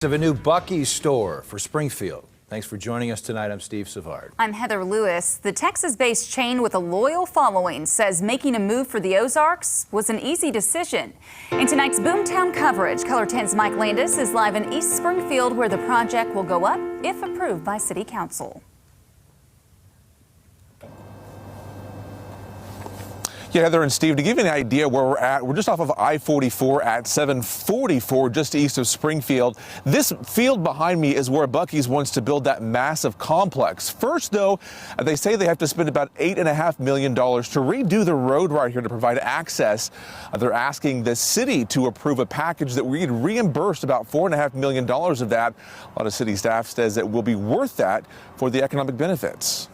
Of a new Buc-ee store for Springfield. Thanks for joining us tonight. I'm Steve Savard. I'm Heather Lewis. The Texas-based chain with a loyal following says making a move for the Ozarks was an easy decision. In tonight's Boomtown coverage, Color 10's Mike Landis is live in East Springfield, where the project will go up if approved by City Council. Yeah, Heather and Steve, to give you an idea where we're at, we're just off of I-44 at 744, just east of Springfield. This field behind me is where Buc-ee's wants to build that massive complex. First, though, they say they have to spend about $8.5 million to redo the road right here to provide access. They're asking the city to approve a package that we'd reimburse about $4.5 million of that. A lot of city staff says it will be worth that for the economic benefits.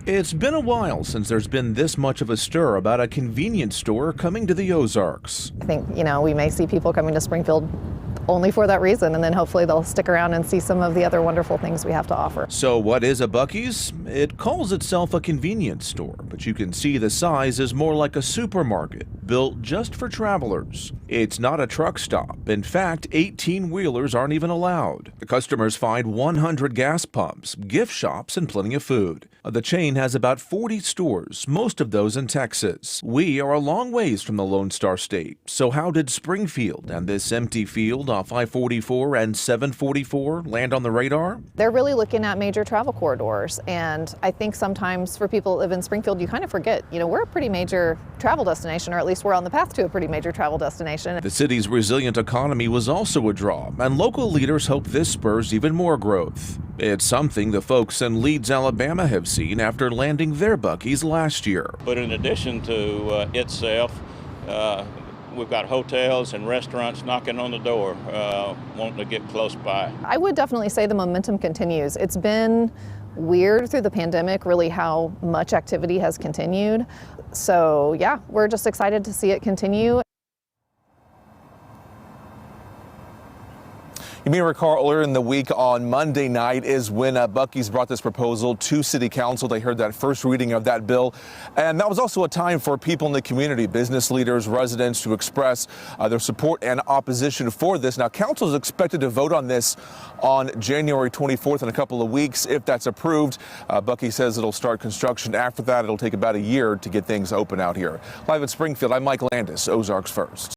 It's been a while since there's been this much of a stir about a convenience store coming to the Ozarks. I think, we may see people coming to Springfield only for that reason, and then hopefully they'll stick around and see some of the other wonderful things we have to offer. So what is a Buc-ee's? It calls itself a convenience store, but you can see the size is more like a supermarket built just for travelers. It's not a truck stop. In fact, 18-wheelers aren't even allowed. The customers find 100 gas pumps, gift shops, and plenty of food. The chain has about 40 stores, most of those in Texas. We are a long ways from the Lone Star State. So how did Springfield and this empty field off I-44 and 744 land on the radar? They're really looking at major travel corridors, and I think sometimes for people that live in Springfield, you kind of forget, we're a pretty major travel destination, or at least we're on the path to a pretty major travel destination. The city's resilient economy was also a draw, and local leaders hope this spurs even more growth. It's something the folks in Leeds, Alabama have seen after landing their Buc-ee's last year. But in addition to itself, we've got hotels and restaurants knocking on the door, wanting to get close by. I would definitely say the momentum continues. It's been weird through the pandemic, really, how much activity has continued. So yeah, we're just excited to see it continue. You may recall earlier in the week on Monday night is when Buc-ee's brought this proposal to City Council. They heard that first reading of that bill. And that was also a time for people in the community, business leaders, residents, to express their support and opposition for this. Now, Council is expected to vote on this on January 24th in a couple of weeks. If that's approved, Buc-ee says it'll start construction. After that, it'll take about a year to get things open out here. Live in Springfield, I'm Mike Landis, Ozarks First.